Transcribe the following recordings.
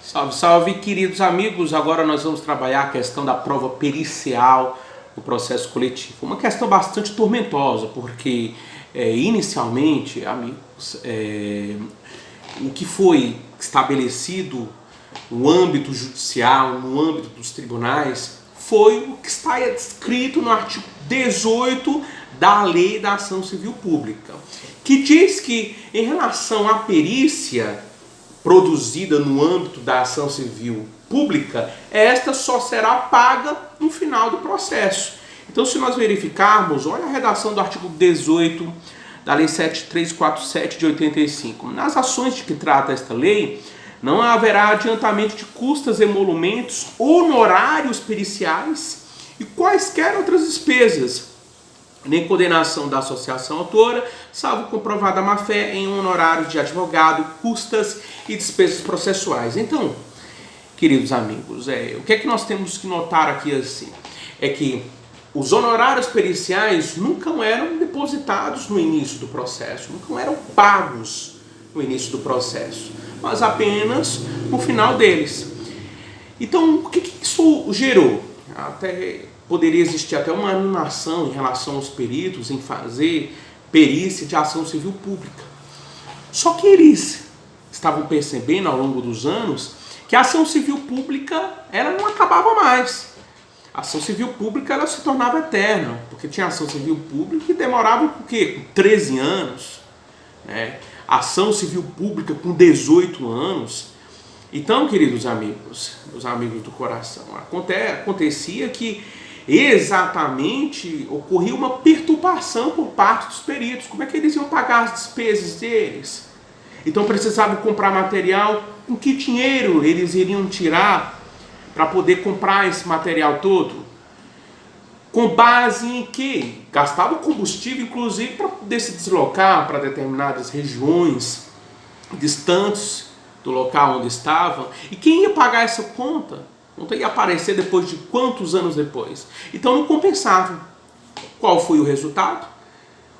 Salve, salve, queridos amigos! Agora nós vamos trabalhar a questão da prova pericial no processo coletivo. Uma questão bastante tormentosa, porque inicialmente, amigos, o que foi estabelecido no âmbito judicial, no âmbito dos tribunais, foi o que está escrito no artigo 18 da Lei da Ação Civil Pública, que diz que, em relação à perícia produzida no âmbito da ação civil pública, esta só será paga no final do processo. Então, se nós verificarmos, olha a redação do artigo 18 da Lei 7347 de 85. Nas ações de que trata esta lei, não haverá adiantamento de custas, emolumentos, honorários periciais e quaisquer outras despesas, nem condenação da associação autora, salvo comprovada má-fé em honorários de advogado, custas e despesas processuais. Então, queridos amigos, o que é que nós temos que notar aqui assim? É que os honorários periciais nunca eram depositados no início do processo, nunca eram pagos no início do processo, mas apenas no final deles. Então, o que isso gerou? Poderia existir até uma animação em relação aos peritos em fazer perícia de ação civil pública. Só que eles estavam percebendo ao longo dos anos que a ação civil pública ela não acabava mais. A ação civil pública ela se tornava eterna, porque tinha ação civil pública que demorava por quê? 13 anos. Né? Ação civil pública com 18 anos. Então, queridos amigos, meus amigos do coração, acontecia que exatamente ocorria uma perturbação por parte dos peritos. Como é que eles iam pagar as despesas deles? Então precisavam comprar material. Com que dinheiro eles iriam tirar para poder comprar esse material todo? Com base em que? Gastavam combustível, inclusive, para poder se deslocar para determinadas regiões distantes do local onde estavam. E quem ia pagar essa conta? A conta ia aparecer depois de quantos anos depois? Então não compensava. Qual foi o resultado?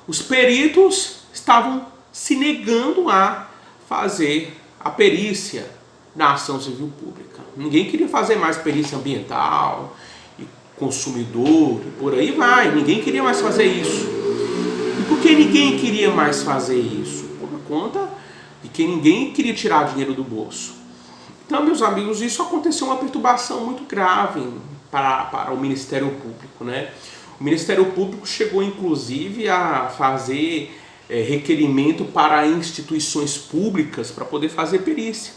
Os peritos estavam se negando a fazer a perícia na ação civil pública. Ninguém queria fazer mais perícia ambiental, e consumidor, e por aí vai. Ninguém queria mais fazer isso. E por que ninguém queria mais fazer isso? Por conta de que ninguém queria tirar dinheiro do bolso. Então, meus amigos, isso aconteceu uma perturbação muito grave para o Ministério Público, né? O Ministério Público chegou, inclusive, a fazer requerimento para instituições públicas para poder fazer perícia.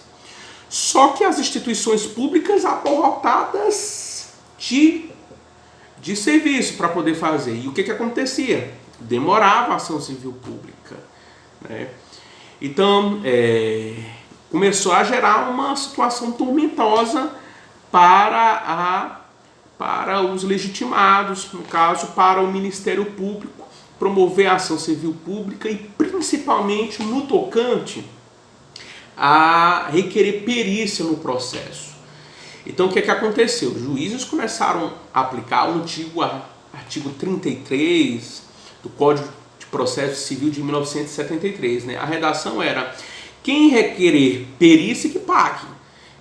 Só que as instituições públicas abarrotadas de serviço para poder fazer. E o que acontecia? Demorava a ação civil pública, né? Então, começou a gerar uma situação tormentosa para os legitimados, no caso, para o Ministério Público, promover a ação civil pública e principalmente no tocante a requerer perícia no processo. Então, o que aconteceu? Os juízes começaram a aplicar o antigo artigo 33 do Código de Processo Civil de 1973. Né? A redação era: quem requerer perícia que pague.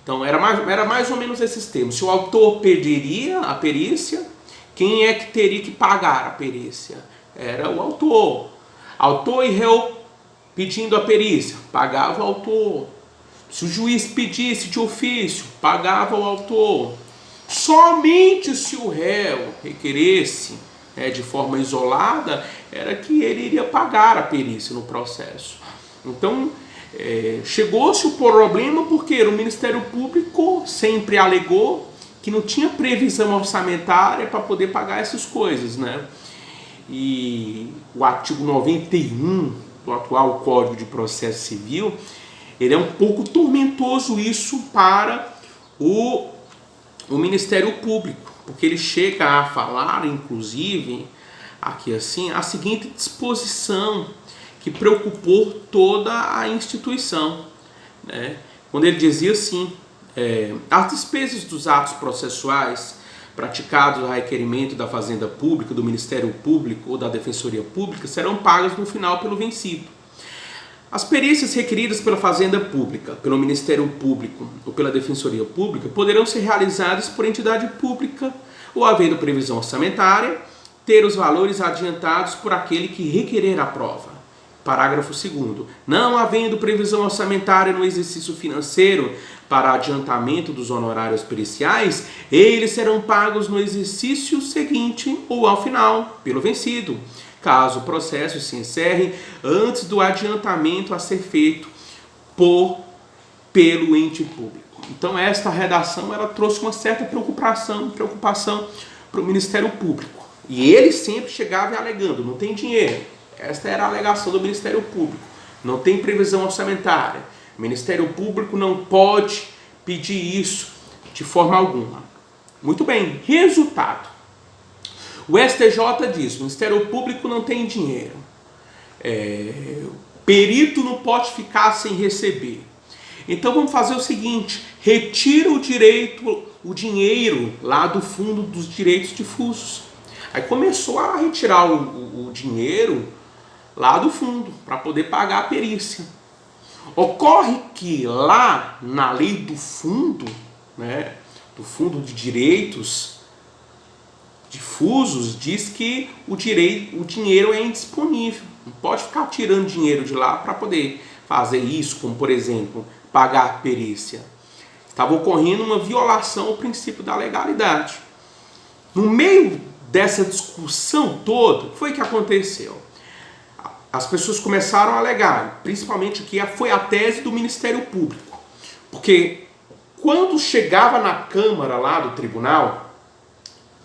Então era mais ou menos esses termos. Se o autor pediria a perícia, quem é que teria que pagar a perícia? Era o autor. Autor e réu pedindo a perícia, pagava o autor. Se o juiz pedisse de ofício, pagava o autor. Somente se o réu requeresse de forma isolada, era que ele iria pagar a perícia no processo. Então, chegou-se o problema porque o Ministério Público sempre alegou que não tinha previsão orçamentária para poder pagar essas coisas, né? E o artigo 91 do atual Código de Processo Civil, ele é um pouco tormentoso isso para o Ministério Público, porque ele chega a falar, inclusive, aqui assim, a seguinte disposição que preocupou toda a instituição, né? Quando ele dizia assim: as despesas dos atos processuais praticados a requerimento da Fazenda Pública, do Ministério Público ou da Defensoria Pública serão pagas no final pelo vencido. As perícias requeridas pela Fazenda Pública, pelo Ministério Público ou pela Defensoria Pública poderão ser realizadas por entidade pública ou, havendo previsão orçamentária, ter os valores adiantados por aquele que requerer a prova. Parágrafo 2º. Não havendo previsão orçamentária no exercício financeiro para adiantamento dos honorários periciais, eles serão pagos no exercício seguinte ou ao final, pelo vencido, caso o processo se encerre antes do adiantamento a ser feito pelo ente público. Então esta redação ela trouxe uma certa preocupação para o Ministério Público. E ele sempre chegava alegando, não tem dinheiro. Esta era a alegação do Ministério Público. Não tem previsão orçamentária. O Ministério Público não pode pedir isso de forma alguma. Muito bem, resultado. O STJ diz, o Ministério Público não tem dinheiro. Perito não pode ficar sem receber. Então vamos fazer o seguinte, retira o dinheiro lá do fundo dos direitos difusos. Aí começou a retirar o dinheiro lá do fundo para poder pagar a perícia. Ocorre que lá na lei do fundo, né, do fundo de direitos difusos, diz que o dinheiro é indisponível. Não pode ficar tirando dinheiro de lá para poder fazer isso, como por exemplo, pagar a perícia. Estava ocorrendo uma violação ao princípio da legalidade. No meio dessa discussão toda, o que foi que aconteceu? As pessoas começaram a alegar, principalmente que foi a tese do Ministério Público. Porque quando chegava na Câmara lá do tribunal,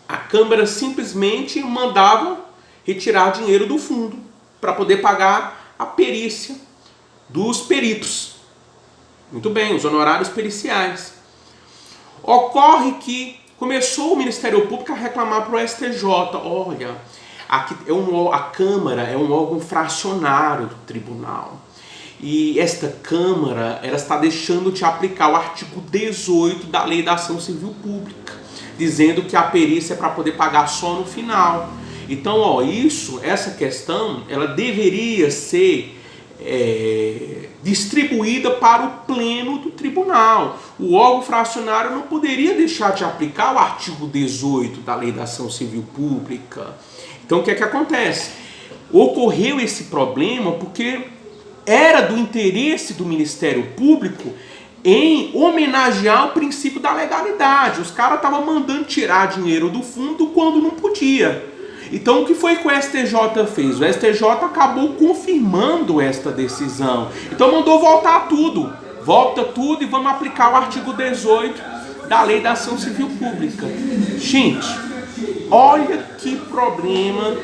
a Câmara simplesmente mandava retirar dinheiro do fundo para poder pagar a perícia dos peritos. Muito bem, os honorários periciais. Ocorre que começou o Ministério Público a reclamar para o STJ, olha, aqui a Câmara é um órgão fracionário do tribunal. E esta Câmara ela está deixando de aplicar o artigo 18 da Lei da Ação Civil Pública, dizendo que a perícia é para poder pagar só no final. Então, essa questão, ela deveria ser distribuída para o pleno do tribunal. O órgão fracionário não poderia deixar de aplicar o artigo 18 da Lei da Ação Civil Pública. Então, o que é que acontece? Ocorreu esse problema porque era do interesse do Ministério Público em homenagear o princípio da legalidade. Os caras estavam mandando tirar dinheiro do fundo quando não podia. Então, o que foi que o STJ fez? O STJ acabou confirmando esta decisão. Então, mandou voltar tudo. Volta tudo e vamos aplicar o artigo 18 da Lei da Ação Civil Pública. Gente, olha que problema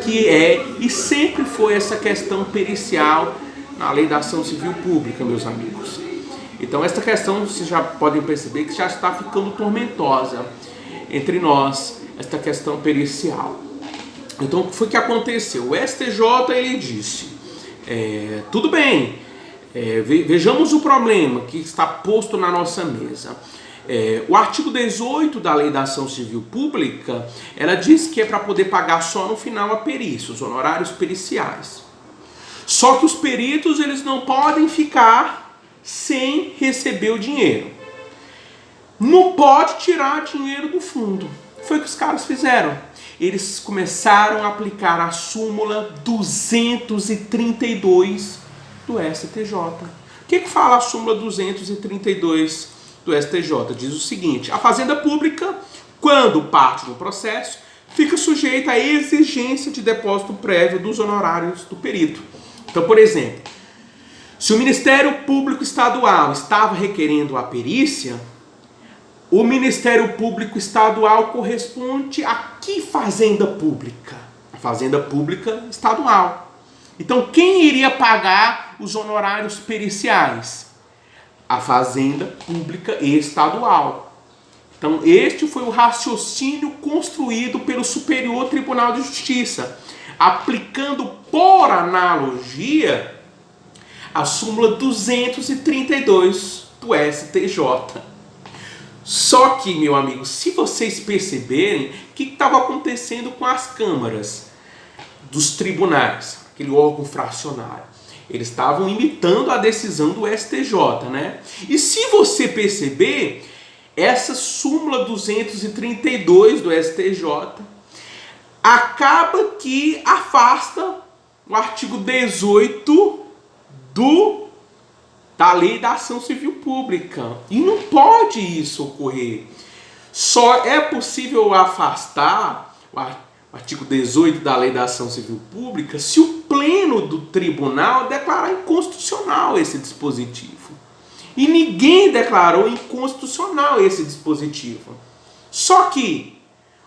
que é e sempre foi essa questão pericial na Lei da Ação Civil Pública, meus amigos. Então, esta questão, vocês já podem perceber que já está ficando tormentosa entre nós, esta questão pericial. Então, o que foi que aconteceu? O STJ, ele disse, tudo bem, vejamos o problema que está posto na nossa mesa. O artigo 18 da Lei da Ação Civil Pública, ela diz que é para poder pagar só no final a perícia, os honorários periciais. Só que os peritos, eles não podem ficar sem receber o dinheiro. Não pode tirar dinheiro do fundo. Foi o que os caras fizeram. Eles começaram a aplicar a súmula 232 do STJ. O que fala a súmula 232 do STJ? Diz o seguinte: a Fazenda Pública, quando parte do processo, fica sujeita à exigência de depósito prévio dos honorários do perito. Então, por exemplo, se o Ministério Público Estadual estava requerendo a perícia, o Ministério Público Estadual corresponde a que Fazenda Pública? A Fazenda Pública Estadual. Então, quem iria pagar os honorários periciais? A Fazenda Pública Estadual. Então, este foi o raciocínio construído pelo Superior Tribunal de Justiça, aplicando por analogia a súmula 232 do STJ. Só que, meu amigo, se vocês perceberem, o que estava acontecendo com as câmaras dos tribunais, aquele órgão fracionário? Eles estavam imitando a decisão do STJ, né? E se você perceber, essa súmula 232 do STJ acaba que afasta o artigo 18 da Lei da Ação Civil Pública. E não pode isso ocorrer. Só é possível afastar o artigo 18 da Lei da Ação Civil Pública se o Pleno do Tribunal declarar inconstitucional esse dispositivo. E ninguém declarou inconstitucional esse dispositivo. Só que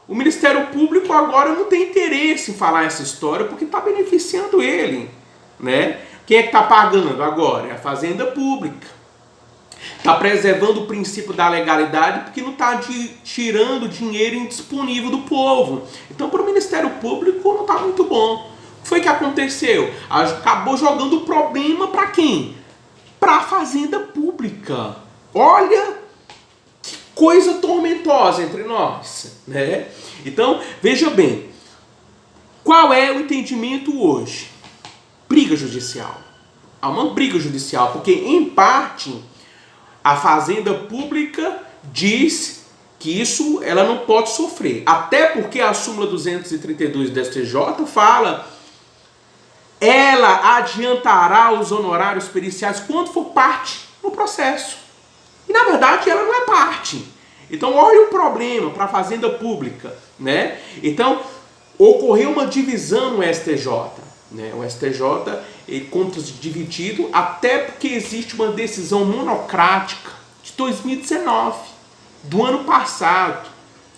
o Ministério Público agora não tem interesse em falar essa história porque está beneficiando ele, né? Quem é que está pagando agora? É a Fazenda Pública. Está preservando o princípio da legalidade porque não está tirando dinheiro indisponível do povo. Então, para o Ministério Público não está muito bom. O que foi que aconteceu? Acabou jogando o problema para quem? Para a Fazenda Pública. Olha que coisa tormentosa entre nós, né? Então, veja bem, qual é o entendimento hoje? Briga judicial. Há uma briga judicial, porque em parte a Fazenda Pública diz que isso ela não pode sofrer. Até porque a súmula 232 do STJ fala ela adiantará os honorários periciais quando for parte no processo. E na verdade ela não é parte. Então olha o problema para a Fazenda Pública, né? Então ocorreu uma divisão no STJ. Né? O STJ ele conta dividido até porque existe uma decisão monocrática de 2019, do ano passado,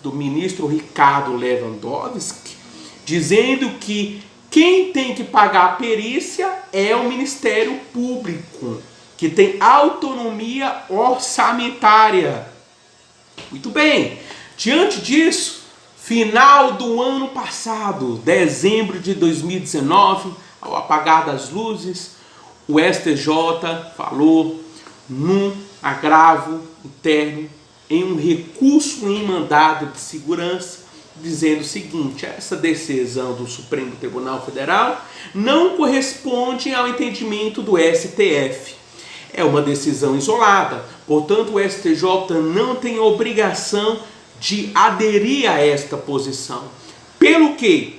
do ministro Ricardo Lewandowski, dizendo que quem tem que pagar a perícia é o Ministério Público, que tem autonomia orçamentária. Muito bem, diante disso, final do ano passado, dezembro de 2019, ao apagar das luzes, o STJ falou num agravo interno em um recurso em mandado de segurança, dizendo o seguinte: essa decisão do Supremo Tribunal Federal não corresponde ao entendimento do STF. É uma decisão isolada, portanto o STJ não tem obrigação de aderir a esta posição. Pelo que,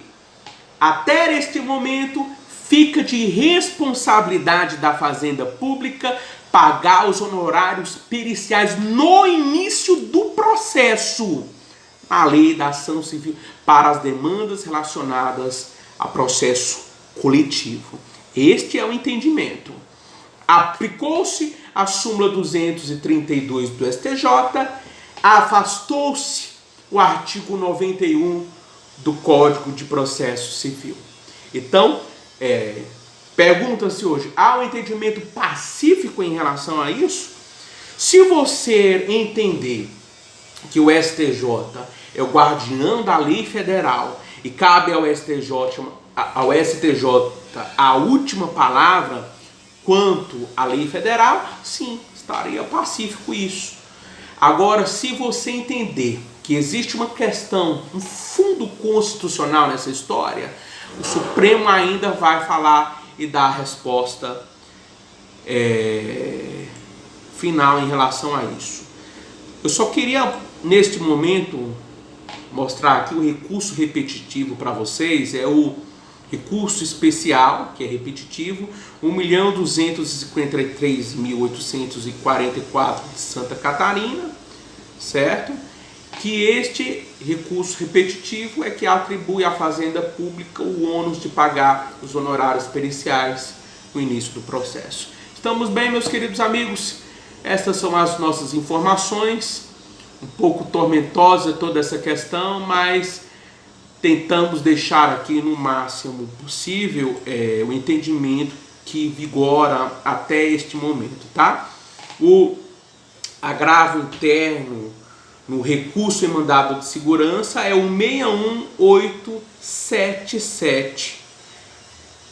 até este momento, fica de responsabilidade da Fazenda Pública pagar os honorários periciais no início do processo, a Lei da Ação Civil, para as demandas relacionadas a processo coletivo. Este é o entendimento. Aplicou-se a súmula 232 do STJ, afastou-se o artigo 91 do Código de Processo Civil. Então, pergunta-se hoje, há um entendimento pacífico em relação a isso? Se você entender que o STJ é o guardião da lei federal e cabe ao STJ a última palavra quanto à lei federal, sim, estaria pacífico isso. Agora, se você entender que existe uma questão, um fundo constitucional nessa história, o Supremo ainda vai falar e dar a resposta final em relação a isso. Eu só queria, neste momento, mostrar aqui o recurso repetitivo para vocês. É o recurso especial, que é repetitivo, 1.253.844 de Santa Catarina, certo? Que este recurso repetitivo é que atribui à Fazenda Pública o ônus de pagar os honorários periciais no início do processo. Estamos bem, meus queridos amigos? Estas são as nossas informações. Um pouco tormentosa toda essa questão, mas tentamos deixar aqui no máximo possível o entendimento que vigora até este momento, tá? O agravo interno no recurso em mandado de segurança é o 61877.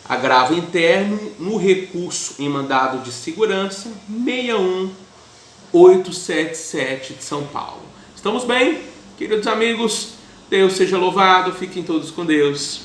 Agravo interno no recurso em mandado de segurança 61877 de São Paulo. Estamos bem, queridos amigos? Deus seja louvado, fiquem todos com Deus.